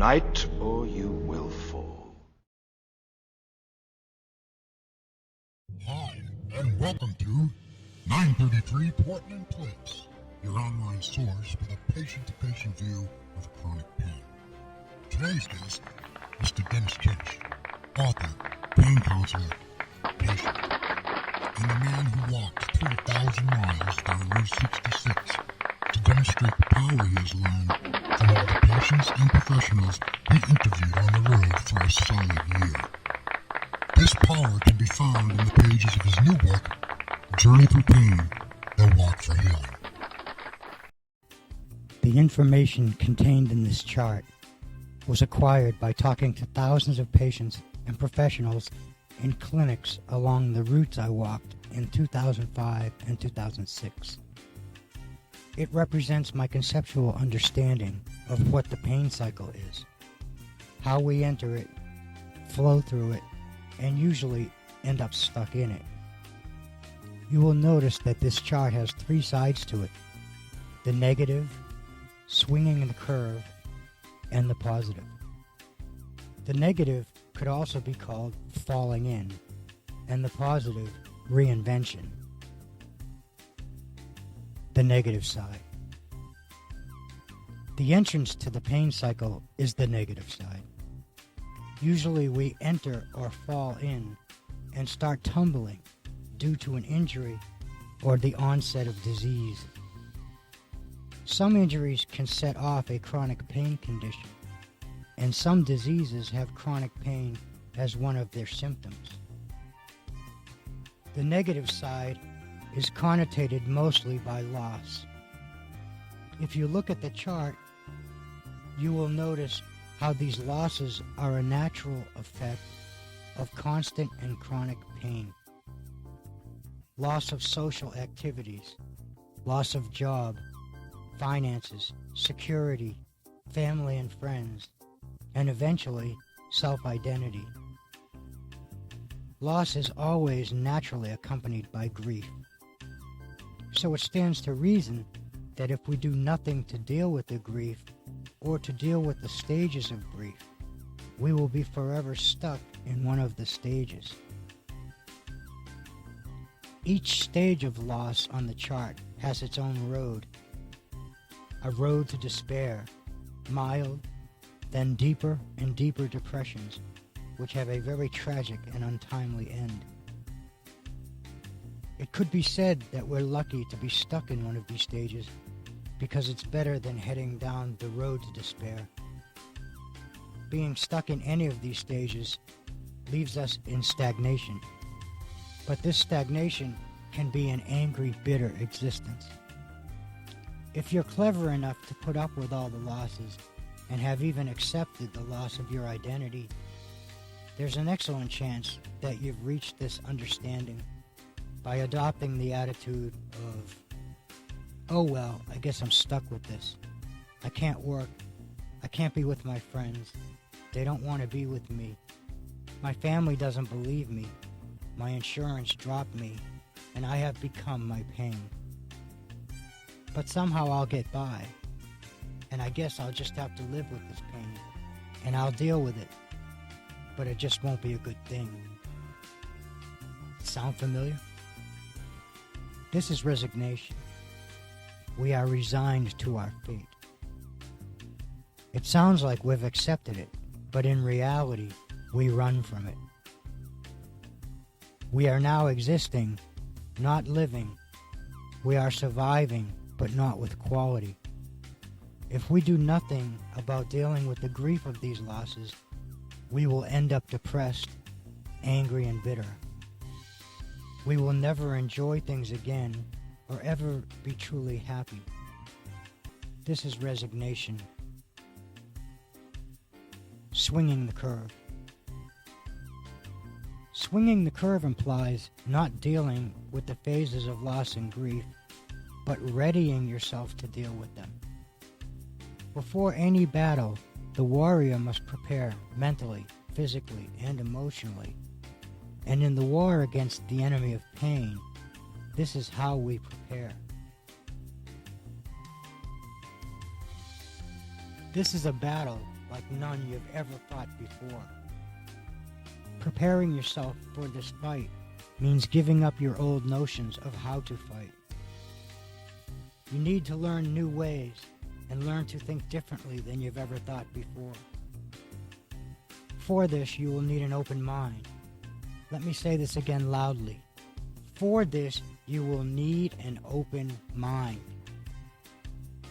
Unite or you will fall. Hi, and welcome to 933 Portland Place, your online source for the patient-to-patient view of chronic pain. Today's guest, Mr. Dennis Kinch, author, pain counselor, patient, and the man who walked 3,000 miles down Route 66 to demonstrate the power he has learned from all the patients and professionals he interviewed on the road for a solid year. This power can be found in the pages of his new book, Journey Through Pain, The Walk for Healing. The information contained in this chart was acquired by talking to thousands of patients and professionals in clinics along the routes I walked in 2005 and 2006. It represents my conceptual understanding of what the pain cycle is, how we enter it, flow through it, and usually end up stuck in it. You will notice that this chart has three sides to it: the negative, swinging the curve, and the positive. The negative could also be called falling in, and the positive, reinvention. The negative side. The entrance to the pain cycle is the negative side. Usually we enter or fall in and start tumbling due to an injury or the onset of disease. Some injuries can set off a chronic pain condition, and some diseases have chronic pain as one of their symptoms. The negative side is connotated mostly by loss. If you look at the chart, you will notice how these losses are a natural effect of constant and chronic pain. Loss of social activities, loss of job, finances, security, family and friends, and eventually self-identity. Loss is always naturally accompanied by grief. So it stands to reason that if we do nothing to deal with the grief or to deal with the stages of grief, we will be forever stuck in one of the stages. Each stage of loss on the chart has its own road. A road to despair, mild, then deeper and deeper depressions, which have a very tragic and untimely end. It could be said that we're lucky to be stuck in one of these stages because it's better than heading down the road to despair. Being stuck in any of these stages leaves us in stagnation, but this stagnation can be an angry, bitter existence. If you're clever enough to put up with all the losses and have even accepted the loss of your identity, there's an excellent chance that you've reached this understanding by adopting the attitude of, oh well, I guess I'm stuck with this. I can't work. I can't be with my friends. They don't want to be with me. My family doesn't believe me. My insurance dropped me, and I have become my pain. But somehow I'll get by, and I guess I'll just have to live with this pain, and I'll deal with it. But it just won't be a good thing. Sound familiar? This is resignation. We are resigned to our fate. It sounds like we've accepted it, but in reality, we run from it. We are now existing, not living. We are surviving, but not with quality. If we do nothing about dealing with the grief of these losses, we will end up depressed, angry, and bitter. We will never enjoy things again or ever be truly happy. This is resignation. Swinging the curve. Swinging the curve implies not dealing with the phases of loss and grief, but readying yourself to deal with them. Before any battle, the warrior must prepare mentally, physically, and emotionally. And in the war against the enemy of pain, this is how we prepare. This is a battle like none you've ever fought before. Preparing yourself for this fight means giving up your old notions of how to fight. You need to learn new ways and learn to think differently than you've ever thought before. For this, you will need an open mind. Let me say this again loudly. For this, you will need an open mind.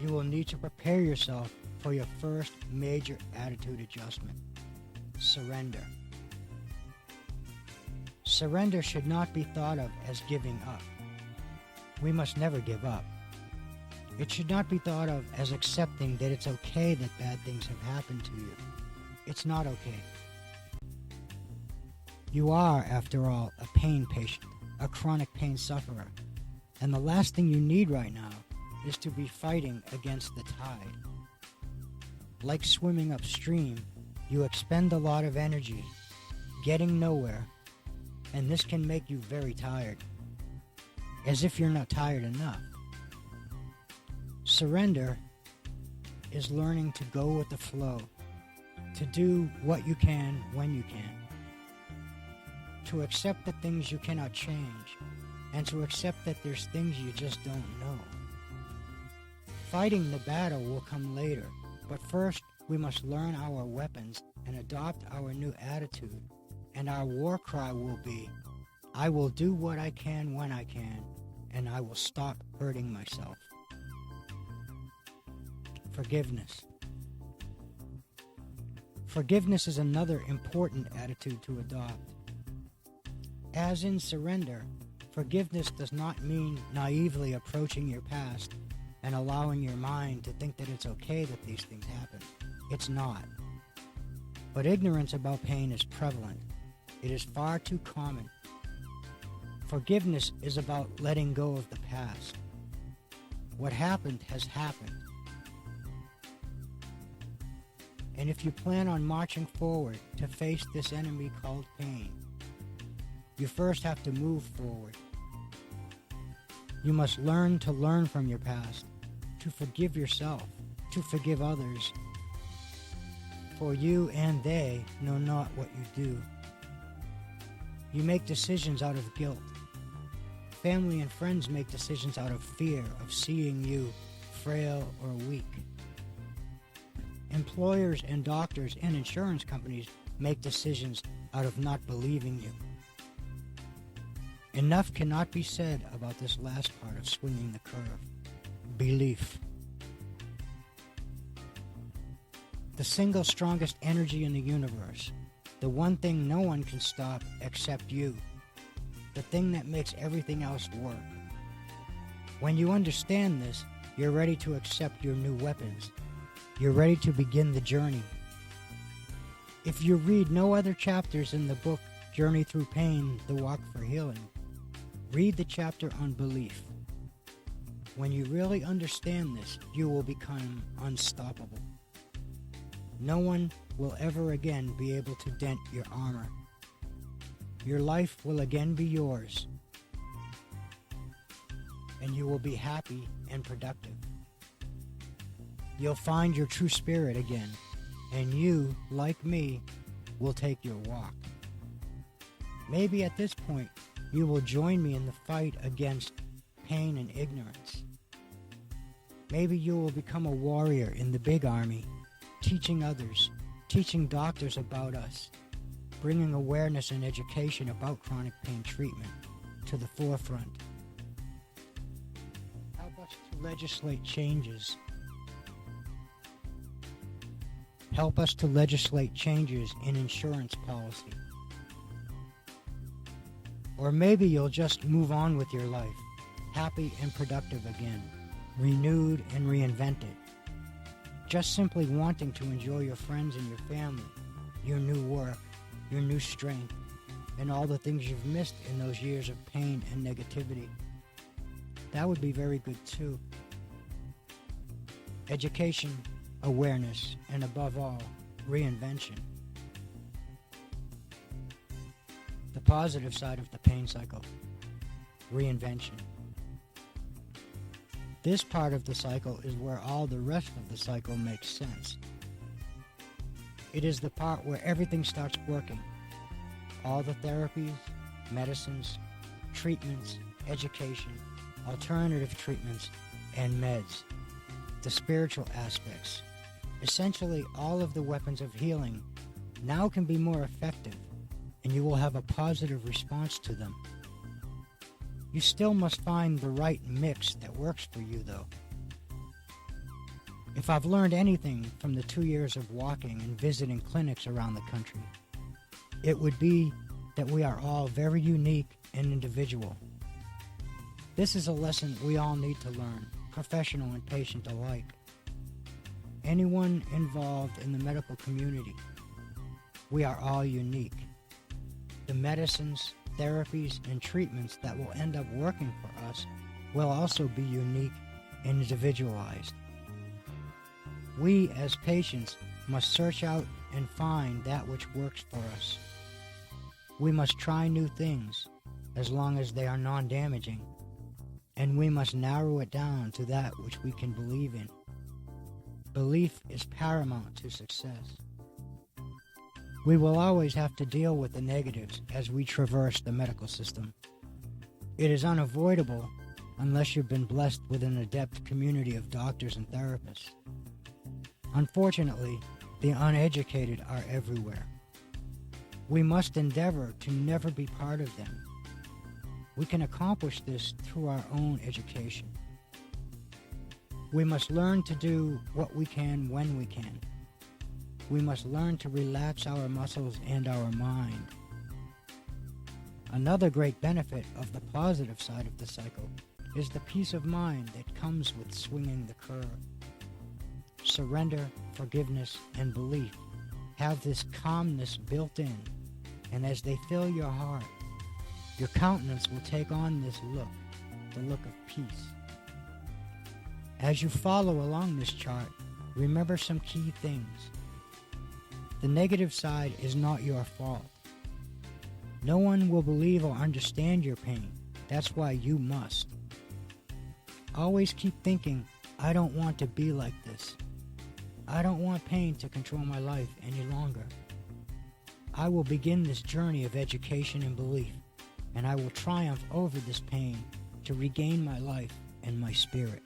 You will need to prepare yourself for your first major attitude adjustment: surrender. Surrender should not be thought of as giving up. We must never give up. It should not be thought of as accepting that it's okay that bad things have happened to you. It's not okay. You are, after all, a pain patient, a chronic pain sufferer, and the last thing you need right now is to be fighting against the tide. Like swimming upstream, you expend a lot of energy, getting nowhere, and this can make you very tired, as if you're not tired enough. Surrender is learning to go with the flow, to do what you can when you can, to accept the things you cannot change, and to accept that there's things you just don't know. Fighting the battle will come later, but first we must learn our weapons and adopt our new attitude, and our war cry will be, I will do what I can when I can, and I will stop hurting myself. Forgiveness. Forgiveness is another important attitude to adopt. As in surrender, forgiveness does not mean naively approaching your past and allowing your mind to think that it's okay that these things happen. It's not. But ignorance about pain is prevalent. It is far too common. Forgiveness is about letting go of the past. What happened has happened. And if you plan on marching forward to face this enemy called pain, you first have to move forward. You must learn to learn from your past, to forgive yourself, to forgive others. For you and they know not what you do. You make decisions out of guilt. Family and friends make decisions out of fear of seeing you frail or weak. Employers and doctors and insurance companies make decisions out of not believing you. Enough cannot be said about this last part of swinging the curve. Belief. The single strongest energy in the universe. The one thing no one can stop except you. The thing that makes everything else work. When you understand this, you're ready to accept your new weapons. You're ready to begin the journey. If you read no other chapters in the book Journey Through Pain, The Walk for Healing, read the chapter on belief. When you really understand this, you will become unstoppable. No one will ever again be able to dent your armor. Your life will again be yours, and you will be happy and productive. You'll find your true spirit again, and you, like me, will take your walk. Maybe at this point, you will join me in the fight against pain and ignorance. Maybe you will become a warrior in the big army, teaching others, teaching doctors about us, bringing awareness and education about chronic pain treatment to the forefront. Help us to legislate changes. Help us to legislate changes in insurance policy. Or maybe you'll just move on with your life, happy and productive again, renewed and reinvented. Just simply wanting to enjoy your friends and your family, your new work, your new strength, and all the things you've missed in those years of pain and negativity. That would be very good too. Education, awareness, and above all, reinvention. The positive side of the pain cycle, reinvention. This part of the cycle is where all the rest of the cycle makes sense. It is the part where everything starts working. All the therapies, medicines, treatments, education, alternative treatments, and meds. The spiritual aspects. Essentially, all of the weapons of healing now can be more effective, and you will have a positive response to them. You still must find the right mix that works for you, though. If I've learned anything from the 2 years of walking and visiting clinics around the country, it would be that we are all very unique and individual. This is a lesson we all need to learn, professional and patient alike. Anyone involved in the medical community, we are all unique. The medicines, therapies, and treatments that will end up working for us will also be unique and individualized. We, as patients, must search out and find that which works for us. We must try new things, as long as they are non-damaging, and we must narrow it down to that which we can believe in. Belief is paramount to success. We will always have to deal with the negatives as we traverse the medical system. It is unavoidable unless you've been blessed with an adept community of doctors and therapists. Unfortunately, the uneducated are everywhere. We must endeavor to never be part of them. We can accomplish this through our own education. We must learn to do what we can when we can. We must learn to relax our muscles and our mind. Another great benefit of the positive side of the cycle is the peace of mind that comes with swinging the curve. Surrender, forgiveness, and belief have this calmness built in, and as they fill your heart, your countenance will take on this look, the look of peace. As you follow along this chart, remember some key things. The negative side is not your fault. No one will believe or understand your pain. That's why you must. Always keep thinking, I don't want to be like this. I don't want pain to control my life any longer. I will begin this journey of education and belief, and I will triumph over this pain to regain my life and my spirit.